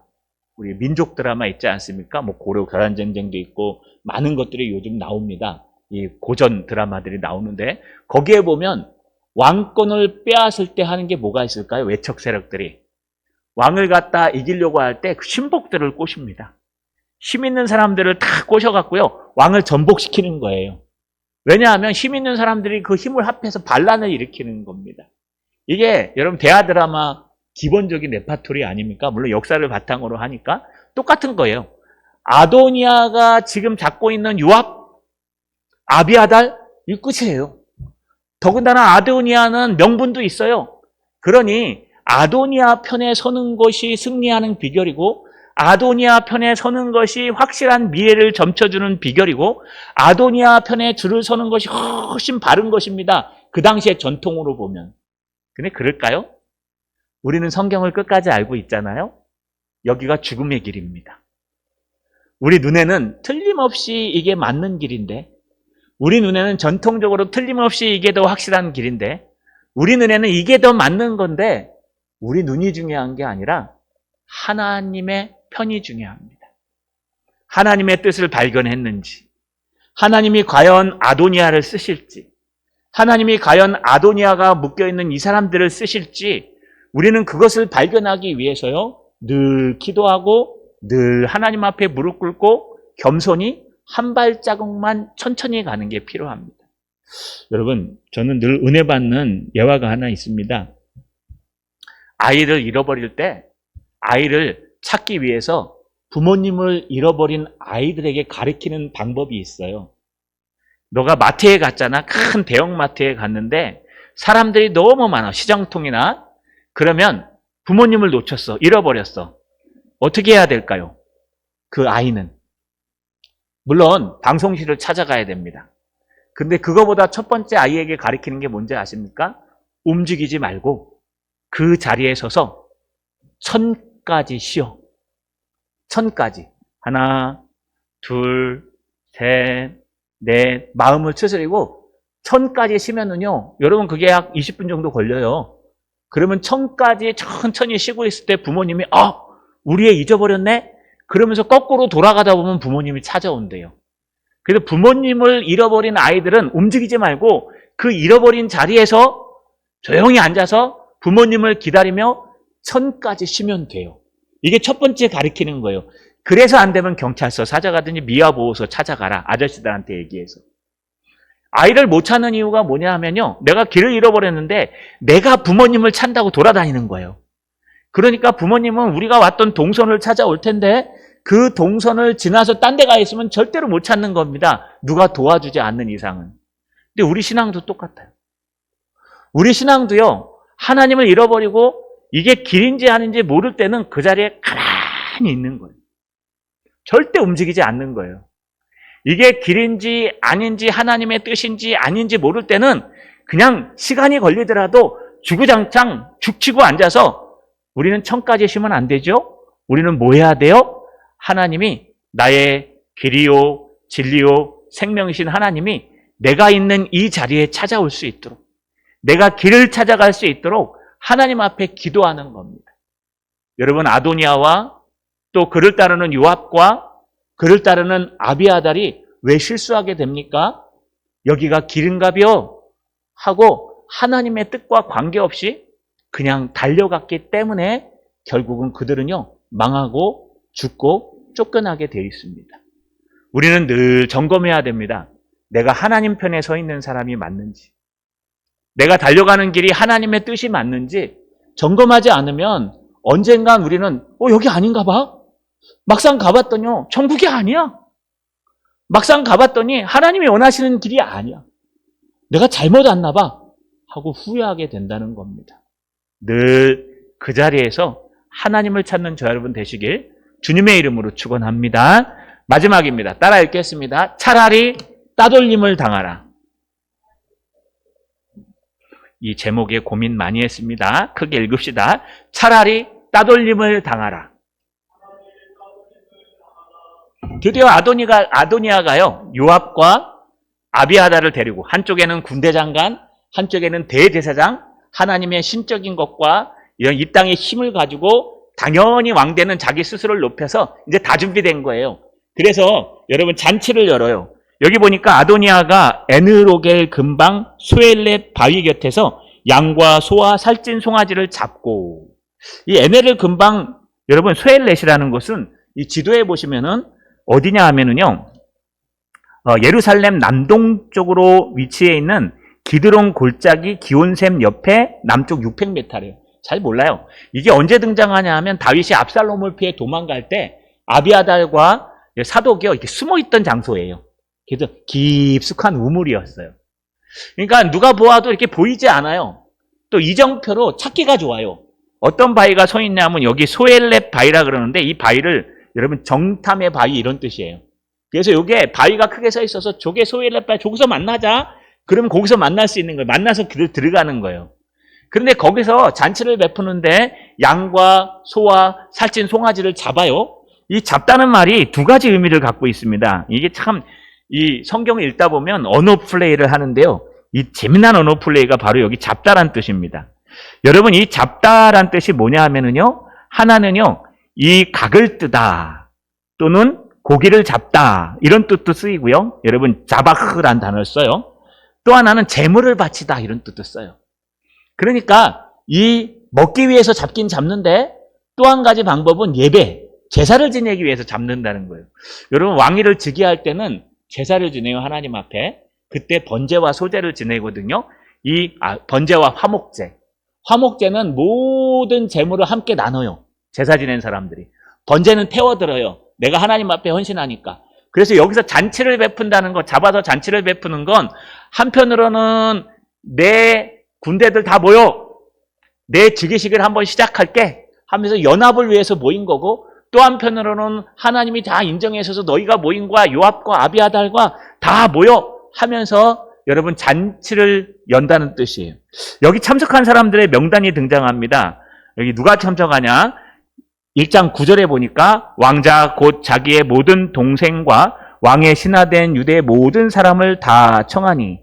우리 민족 드라마 있지 않습니까? 뭐 고려 결란전쟁도 있고 많은 것들이 요즘 나옵니다. 이 고전 드라마들이 나오는데 거기에 보면 왕권을 빼앗을 때 하는 게 뭐가 있을까요? 외척 세력들이 왕을 갖다 이기려고 할 때 신복들을 꼬십니다. 힘 있는 사람들을 다 꼬셔갖고요 왕을 전복시키는 거예요. 왜냐하면 힘 있는 사람들이 그 힘을 합해서 반란을 일으키는 겁니다. 이게 여러분 대하 드라마 기본적인 레파토리 아닙니까? 물론 역사를 바탕으로 하니까 똑같은 거예요. 아도니아가 지금 잡고 있는 요압, 아비아달, 이 끝이에요. 더군다나 아도니아는 명분도 있어요. 그러니 아도니아 편에 서는 것이 승리하는 비결이고 아도니아 편에 서는 것이 확실한 미래를 점쳐주는 비결이고 아도니아 편에 줄을 서는 것이 훨씬 바른 것입니다. 그 당시의 전통으로 보면. 근데 그럴까요? 우리는 성경을 끝까지 알고 있잖아요. 여기가 죽음의 길입니다. 우리 눈에는 틀림없이 이게 맞는 길인데 우리 눈에는 전통적으로 틀림없이 이게 더 확실한 길인데 우리 눈에는 이게 더 맞는 건데 우리 눈이 중요한 게 아니라 하나님의 편이 중요합니다. 하나님의 뜻을 발견했는지 하나님이 과연 아도니아를 쓰실지 하나님이 과연 아도니아가 묶여있는 이 사람들을 쓰실지 우리는 그것을 발견하기 위해서요 늘 기도하고 늘 하나님 앞에 무릎 꿇고 겸손히 한 발자국만 천천히 가는 게 필요합니다. 여러분 저는 늘 은혜 받는 예화가 하나 있습니다. 아이를 잃어버릴 때 아이를 찾기 위해서 부모님을 잃어버린 아이들에게 가르치는 방법이 있어요. 너가 마트에 갔잖아. 큰 대형 마트에 갔는데 사람들이 너무 많아. 시장통이나. 그러면 부모님을 놓쳤어. 잃어버렸어. 어떻게 해야 될까요? 그 아이는. 물론 방송실을 찾아가야 됩니다. 근데 그거보다 첫 번째 아이에게 가르치는 게 뭔지 아십니까? 움직이지 말고 그 자리에 서서 1000까지 쉬어. 1000까지. 하나, 둘, 셋, 넷. 마음을 추스리고 1000까지 쉬면은요. 여러분 그게 약 20분 정도 걸려요. 그러면 1000까지 천천히 쉬고 있을 때 부모님이 우리 애 잊어버렸네? 그러면서 거꾸로 돌아가다 보면 부모님이 찾아온대요. 그래서 부모님을 잃어버린 아이들은 움직이지 말고 그 잃어버린 자리에서 조용히 앉아서 부모님을 기다리며 1000까지 쉬면 돼요. 이게 첫 번째 가르치는 거예요. 그래서 안 되면 경찰서 찾아가든지 미화보호소 찾아가라. 아저씨들한테 얘기해서. 아이를 못 찾는 이유가 뭐냐 하면요. 내가 길을 잃어버렸는데 내가 부모님을 찾는다고 돌아다니는 거예요. 그러니까 부모님은 우리가 왔던 동선을 찾아올 텐데 그 동선을 지나서 딴 데 가 있으면 절대로 못 찾는 겁니다. 누가 도와주지 않는 이상은. 근데 우리 신앙도 똑같아요. 우리 신앙도요. 하나님을 잃어버리고 이게 길인지 아닌지 모를 때는 그 자리에 가만히 있는 거예요. 절대 움직이지 않는 거예요. 이게 길인지 아닌지 하나님의 뜻인지 아닌지 모를 때는 그냥 시간이 걸리더라도 주구장창 죽치고 앉아서 우리는 천까지 쉬면 안 되죠? 우리는 뭐 해야 돼요? 하나님이 나의 길이요 진리요 생명이신 하나님이 내가 있는 이 자리에 찾아올 수 있도록, 내가 길을 찾아갈 수 있도록 하나님 앞에 기도하는 겁니다. 여러분, 아도니아와 또 그를 따르는 요압과 그를 따르는 아비아달이 왜 실수하게 됩니까? 여기가 길인가벼 하고 하나님의 뜻과 관계없이 그냥 달려갔기 때문에 결국은 그들은요 망하고 죽고 쫓겨나게 되어 있습니다. 우리는 늘 점검해야 됩니다. 내가 하나님 편에 서 있는 사람이 맞는지, 내가 달려가는 길이 하나님의 뜻이 맞는지 점검하지 않으면 언젠간 우리는 여기 아닌가 봐. 막상 가봤더니요 천국이 아니야. 막상 가봤더니 하나님이 원하시는 길이 아니야. 내가 잘못 왔나 봐 하고 후회하게 된다는 겁니다. 늘 그 자리에서 하나님을 찾는 저 여러분 되시길 주님의 이름으로 축원합니다. 마지막입니다. 따라 읽겠습니다. 차라리 따돌림을 당하라. 이 제목에 고민 많이 했습니다. 크게 읽읍시다. 차라리 따돌림을 당하라. 드디어 아도니아가요 요압과 아비아달을 데리고, 한쪽에는 군대 장관, 한쪽에는 대제사장, 하나님의 신적인 것과 이런 이 땅의 힘을 가지고 당연히 왕되는 자기 스스로를 높여서 이제 다 준비된 거예요. 그래서 여러분 잔치를 열어요. 여기 보니까 아도니아가 에느로겔 근방 소엘렛 바위 곁에서 양과 소와 살찐 송아지를 잡고, 이 에네르 근방, 여러분 소엘렛이라는 곳은 이 지도에 보시면은 어디냐 하면은요 예루살렘 남동쪽으로 위치해 있는 기드론 골짜기 기온샘 옆에 남쪽 600m래요. 잘 몰라요. 이게 언제 등장하냐 하면 다윗이 압살롬을 피해 도망갈 때 아비아달과 사독이 이렇게 숨어있던 장소예요. 그래서 깊숙한 우물이었어요. 그러니까 누가 보아도 이렇게 보이지 않아요. 또 이정표로 찾기가 좋아요. 어떤 바위가 서 있냐면 여기 소엘렛 바위라 그러는데, 이 바위를 여러분 정탐의 바위 이런 뜻이에요. 그래서 이게 바위가 크게 서 있어서 저게 소엘렛 바위, 저기서 만나자. 그러면 거기서 만날 수 있는 거예요. 만나서 길을 들어가는 거예요. 그런데 거기서 잔치를 베푸는데 양과 소와 살찐 송아지를 잡아요. 이 잡다는 말이 두 가지 의미를 갖고 있습니다. 이게 참 이 성경을 읽다 보면 언어 플레이를 하는데요. 이 재미난 언어 플레이가 바로 여기 잡다란 뜻입니다. 여러분, 이 잡다란 뜻이 뭐냐 하면은요, 하나는요 이 각을 뜨다 또는 고기를 잡다 이런 뜻도 쓰이고요. 여러분 자바흐란 단어를 써요. 또 하나는 재물을 바치다 이런 뜻도 써요. 그러니까 이 먹기 위해서 잡긴 잡는데, 또 한 가지 방법은 예배, 제사를 지내기 위해서 잡는다는 거예요. 여러분 왕위를 즉위할 때는 제사를 지내요. 하나님 앞에. 그때 번제와 소제를 지내거든요. 이 번제와 화목제. 화목제는 모든 재물을 함께 나눠요. 제사 지낸 사람들이. 번제는 태워들어요. 내가 하나님 앞에 헌신하니까. 그래서 여기서 잔치를 베푼다는 것, 잡아서 잔치를 베푸는 건 한편으로는 내 군대들 다 모여, 내 즉위식을 한번 시작할게 하면서 연합을 위해서 모인 거고, 또 한편으로는 하나님이 다 인정해 주셔서 너희가 모인 거야. 요압과 아비아달과 다 모여 하면서 여러분 잔치를 연다는 뜻이에요. 여기 참석한 사람들의 명단이 등장합니다. 여기 누가 참석하냐? 1장 9절에 보니까 왕자 곧 자기의 모든 동생과 왕의 신하된 유대 모든 사람을 다 청하니,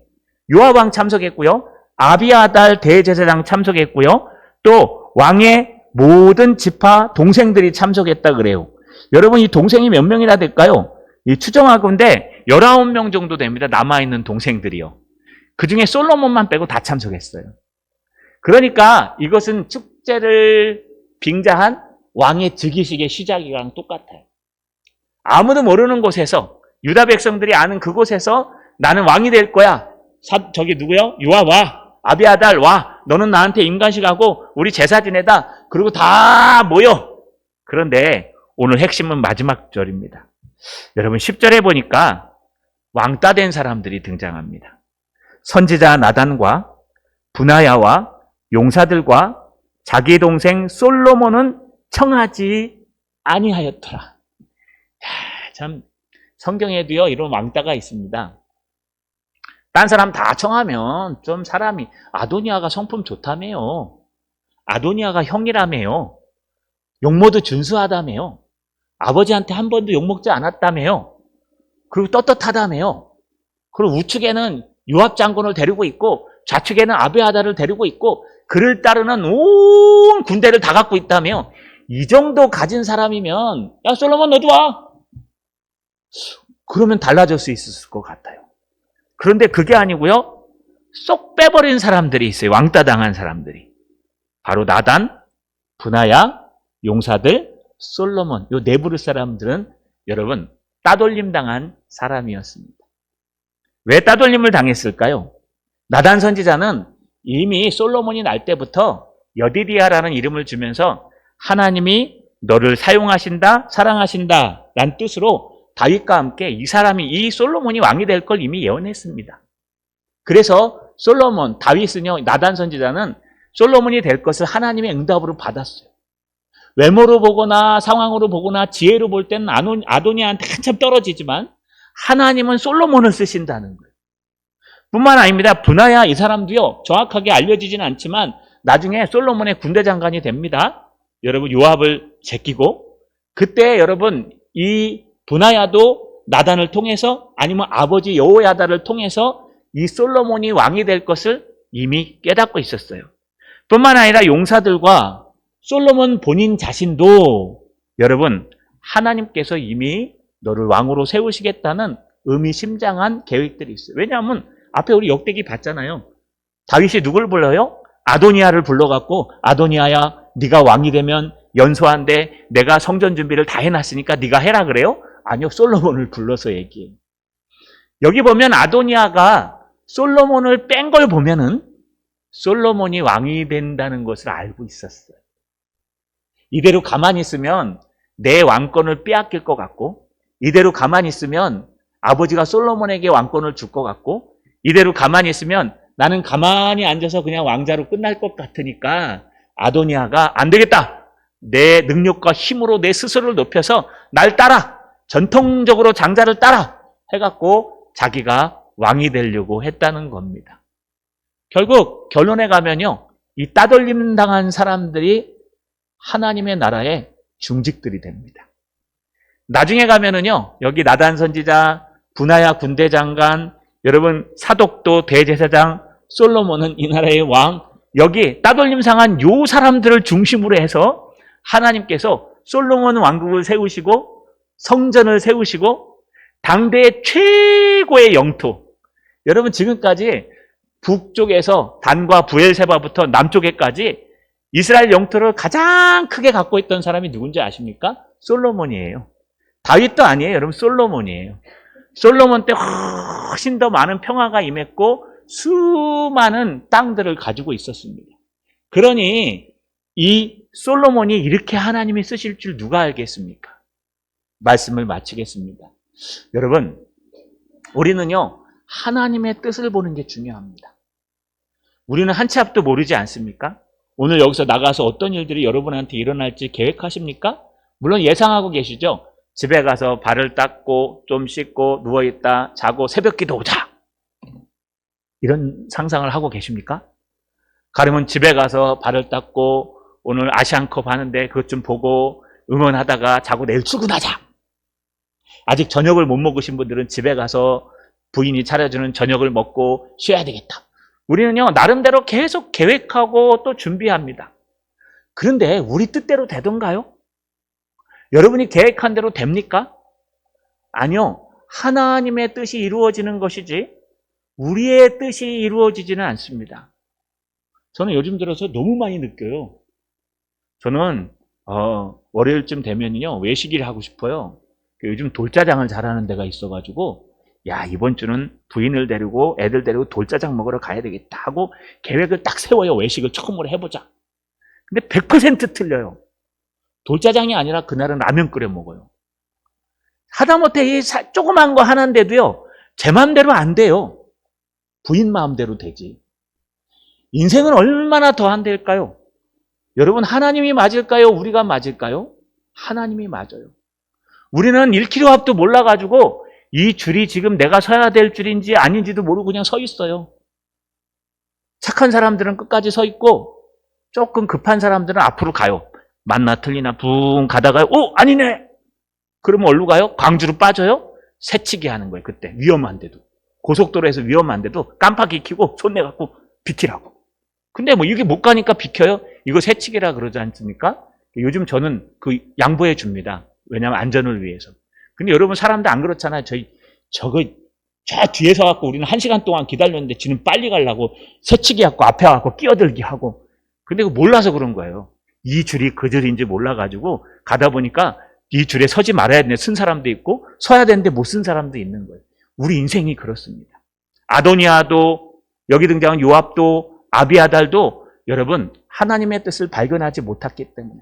요압 왕 참석했고요. 아비아달 대제사장 참석했고요. 또 왕의 모든 지파 동생들이 참석했다 그래요. 여러분 이 동생이 몇 명이나 될까요? 이 추정하건대 19명 정도 됩니다. 남아있는 동생들이요. 그 중에 솔로몬만 빼고 다 참석했어요. 그러니까 이것은 축제를 빙자한 왕의 즉위식의 시작이랑 똑같아요. 아무도 모르는 곳에서, 유다 백성들이 아는 그곳에서 나는 왕이 될 거야. 저기 누구요? 요압 와. 아비아달 와. 너는 나한테 임관식하고 우리 제사 지내다. 그리고 다 모여. 그런데 오늘 핵심은 마지막 절입니다. 여러분 10절에 보니까 왕따 된 사람들이 등장합니다. 선지자 나단과 분하야와 용사들과 자기 동생 솔로몬은 청하지 아니하였더라. 참 성경에도요, 이런 왕따가 있습니다. 딴 사람 다 청하면 좀 사람이 아도니아가 성품 좋다며요. 아도니아가 형이라며요. 용모도 준수하다며요. 아버지한테 한 번도 욕먹지 않았다며요. 그리고 떳떳하다며요. 그리고 우측에는 요압 장군을 데리고 있고 좌측에는 아베하다를 데리고 있고 그를 따르는 온 군대를 다 갖고 있다며. 이 정도 가진 사람이면 야 솔로몬 너도 와. 그러면 달라질 수 있을 것 같아요. 그런데 그게 아니고요. 쏙 빼버린 사람들이 있어요. 왕따 당한 사람들이. 바로 나단, 분하야, 용사들, 솔로몬. 요 네부르 사람들은 여러분 따돌림 당한 사람이었습니다. 왜 따돌림을 당했을까요? 나단 선지자는 이미 솔로몬이 날 때부터 여디디아라는 이름을 주면서 하나님이 너를 사용하신다, 사랑하신다 라는 뜻으로 다윗과 함께 이 솔로몬이 왕이 될 걸 이미 예언했습니다. 그래서 솔로몬, 다윗은요, 나단 선지자는 솔로몬이 될 것을 하나님의 응답으로 받았어요. 외모로 보거나 상황으로 보거나 지혜로 볼 때는 아도니아한테 한참 떨어지지만 하나님은 솔로몬을 쓰신다는 거예요. 뿐만 아닙니다. 분하야 이 사람도요, 정확하게 알려지진 않지만 나중에 솔로몬의 군대 장관이 됩니다. 여러분 요압을 제끼고 그때 여러분 이 분하야도 나단을 통해서 아니면 아버지 여호야다를 통해서 이 솔로몬이 왕이 될 것을 이미 깨닫고 있었어요. 뿐만 아니라 용사들과 솔로몬 본인 자신도 여러분 하나님께서 이미 너를 왕으로 세우시겠다는 의미심장한 계획들이 있어요. 왜냐하면 앞에 우리 역대기 봤잖아요. 다윗이 누굴 불러요? 아도니아를 불러갖고 아도니아야 네가 왕이 되면 연소한데 내가 성전 준비를 다 해놨으니까 네가 해라 그래요? 아니요. 솔로몬을 불러서 얘기해요. 여기 보면 아도니아가 솔로몬을 뺀 걸 보면은 솔로몬이 왕이 된다는 것을 알고 있었어요. 이대로 가만히 있으면 내 왕권을 빼앗길 것 같고 이대로 가만히 있으면 아버지가 솔로몬에게 왕권을 줄 것 같고 이대로 가만히 있으면 나는 가만히 앉아서 그냥 왕자로 끝날 것 같으니까 아도니아가 안 되겠다. 내 능력과 힘으로 내 스스로를 높여서 날 따라. 전통적으로 장자를 따라 해갖고 자기가 왕이 되려고 했다는 겁니다. 결국 결론에 가면요. 이 따돌림 당한 사람들이 하나님의 나라의 중직들이 됩니다. 나중에 가면은요. 여기 나단 선지자, 분하야 군대 장관, 여러분 사독도 대제사장, 솔로몬은 이 나라의 왕, 여기 따돌림 상한 요 사람들을 중심으로 해서 하나님께서 솔로몬 왕국을 세우시고 성전을 세우시고 당대의 최고의 영토. 여러분 지금까지 북쪽에서 단과 부엘세바부터 남쪽에까지 이스라엘 영토를 가장 크게 갖고 있던 사람이 누군지 아십니까? 솔로몬이에요. 다윗도 아니에요. 여러분 솔로몬이에요. 솔로몬 때 훨씬 더 많은 평화가 임했고 수많은 땅들을 가지고 있었습니다. 그러니 이 솔로몬이 이렇게 하나님이 쓰실 줄 누가 알겠습니까? 말씀을 마치겠습니다. 여러분, 우리는요, 하나님의 뜻을 보는 게 중요합니다. 우리는 한 치 앞도 모르지 않습니까? 오늘 여기서 나가서 어떤 일들이 여러분한테 일어날지 계획하십니까? 물론 예상하고 계시죠? 집에 가서 발을 닦고 좀 씻고 누워있다 자고 새벽 기도 오자. 이런 상상을 하고 계십니까? 가려면 집에 가서 발을 닦고 오늘 아시안컵 하는데 그것 좀 보고 응원하다가 자고 내일 출근하자. 아직 저녁을 못 먹으신 분들은 집에 가서 부인이 차려주는 저녁을 먹고 쉬어야 되겠다. 우리는요, 나름대로 계속 계획하고 또 준비합니다. 그런데 우리 뜻대로 되던가요? 여러분이 계획한 대로 됩니까? 아니요. 하나님의 뜻이 이루어지는 것이지 우리의 뜻이 이루어지지는 않습니다. 저는 요즘 들어서 너무 많이 느껴요. 저는 월요일쯤 되면요 외식일 하고 싶어요. 요즘 돌짜장을 잘하는 데가 있어가지고 야 이번 주는 부인을 데리고 애들 데리고 돌짜장 먹으러 가야 되겠다 하고 계획을 딱 세워요. 외식을 처음으로 해보자. 근데 100% 틀려요. 돌짜장이 아니라 그날은 라면 끓여 먹어요. 하다못해 이 조그만 거 하나인데도요 제 마음대로 안 돼요. 부인 마음대로 되지. 인생은 얼마나 더 안 될까요? 여러분 하나님이 맞을까요? 우리가 맞을까요? 하나님이 맞아요. 우리는 1kg 앞도 몰라가지고 이 줄이 지금 내가 서야 될 줄인지 아닌지도 모르고 그냥 서 있어요. 착한 사람들은 끝까지 서 있고 조금 급한 사람들은 앞으로 가요. 맞나 틀리나 붕 가다가요. 아니네. 그러면 어디로 가요? 광주로 빠져요? 새치기 하는 거예요. 그때 위험한데도. 고속도로에서 위험한데도 깜빡이 켜고 손 내갖고 비키라고. 근데 뭐 이게 못 가니까 비켜요? 이거 새치기라 그러지 않습니까? 요즘 저는 그 양보해 줍니다. 왜냐하면 안전을 위해서. 근데 여러분 사람들 안 그렇잖아요. 저 뒤에서 갖고 우리는 1시간 동안 기다렸는데 지는 빨리 가려고 새치기 갖고 앞에 갖고 끼어들기 하고. 근데 그거 몰라서 그런 거예요. 이 줄이 그 줄인지 몰라가지고 가다 보니까 이 줄에 서지 말아야 되는데 쓴 사람도 있고 서야 되는데 못 쓴 사람도 있는 거예요. 우리 인생이 그렇습니다. 아도니아도 여기 등장한 요압도 아비아달도 여러분 하나님의 뜻을 발견하지 못했기 때문에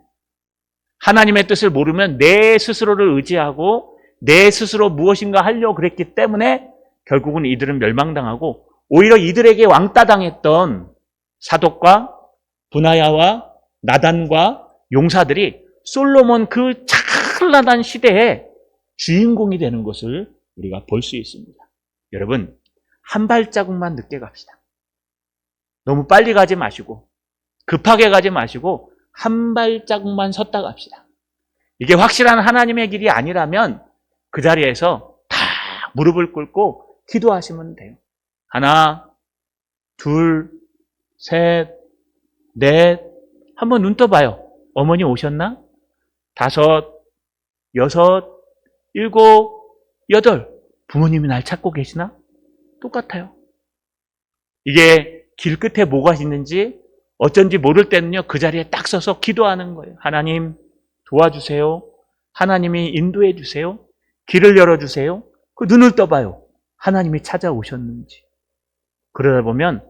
하나님의 뜻을 모르면 내 스스로를 의지하고 내 스스로 무엇인가 하려고 그랬기 때문에 결국은 이들은 멸망당하고 오히려 이들에게 왕따당했던 사독과 분하야와 나단과 용사들이 솔로몬 그 찬란한 시대에 주인공이 되는 것을 우리가 볼 수 있습니다. 여러분 한 발자국만 늦게 갑시다. 너무 빨리 가지 마시고 급하게 가지 마시고 한 발자국만 섰다 갑시다. 이게 확실한 하나님의 길이 아니라면 그 자리에서 다 무릎을 꿇고 기도하시면 돼요. 하나, 둘, 셋, 넷. 한번 눈 떠봐요. 어머니 오셨나? 5, 6, 7, 8. 부모님이 날 찾고 계시나? 똑같아요. 이게 길 끝에 뭐가 있는지 어쩐지 모를 때는요, 그 자리에 딱 서서 기도하는 거예요. 하나님 도와주세요. 하나님이 인도해 주세요. 길을 열어주세요. 그 눈을 떠봐요. 하나님이 찾아오셨는지. 그러다 보면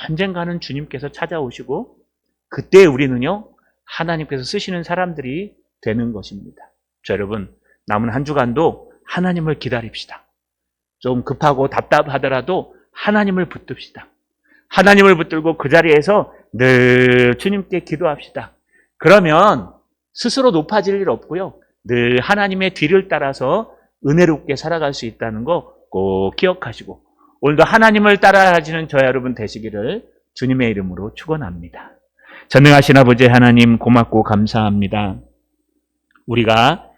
언젠가는 주님께서 찾아오시고 그때 우리는요, 하나님께서 쓰시는 사람들이 되는 것입니다. 자, 여러분 남은 한 주간도 하나님을 기다립시다. 좀 급하고 답답하더라도 하나님을 붙듭시다. 하나님을 붙들고 그 자리에서 늘 주님께 기도합시다. 그러면 스스로 높아질 일 없고요. 늘 하나님의 뒤를 따라서 은혜롭게 살아갈 수 있다는 거 꼭 기억하시고 오늘도 하나님을 따라가시는 저와 여러분 되시기를 주님의 이름으로 축원합니다. 전능하신 아버지 하나님 고맙고 감사합니다. 우리가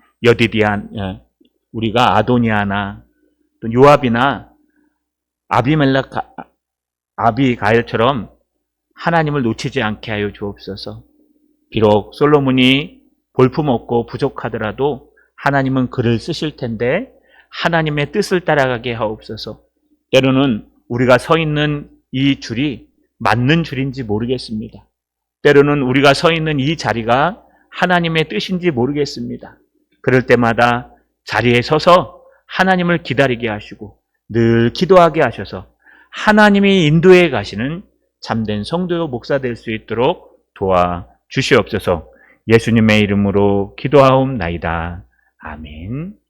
우리가 아도니아나 또 요압이나 아비가일처럼 하나님을 놓치지 않게 하여 주옵소서. 비록 솔로몬이 볼품없고 부족하더라도 하나님은 그를 쓰실 텐데 하나님의 뜻을 따라가게 하옵소서. 때로는 우리가 서 있는 이 줄이 맞는 줄인지 모르겠습니다. 때로는 우리가 서 있는 이 자리가 하나님의 뜻인지 모르겠습니다. 그럴 때마다 자리에 서서 하나님을 기다리게 하시고 늘 기도하게 하셔서 하나님이 인도해 가시는 참된 성도요 목사 될 수 있도록 도와주시옵소서. 예수님의 이름으로 기도하옵나이다. 아멘.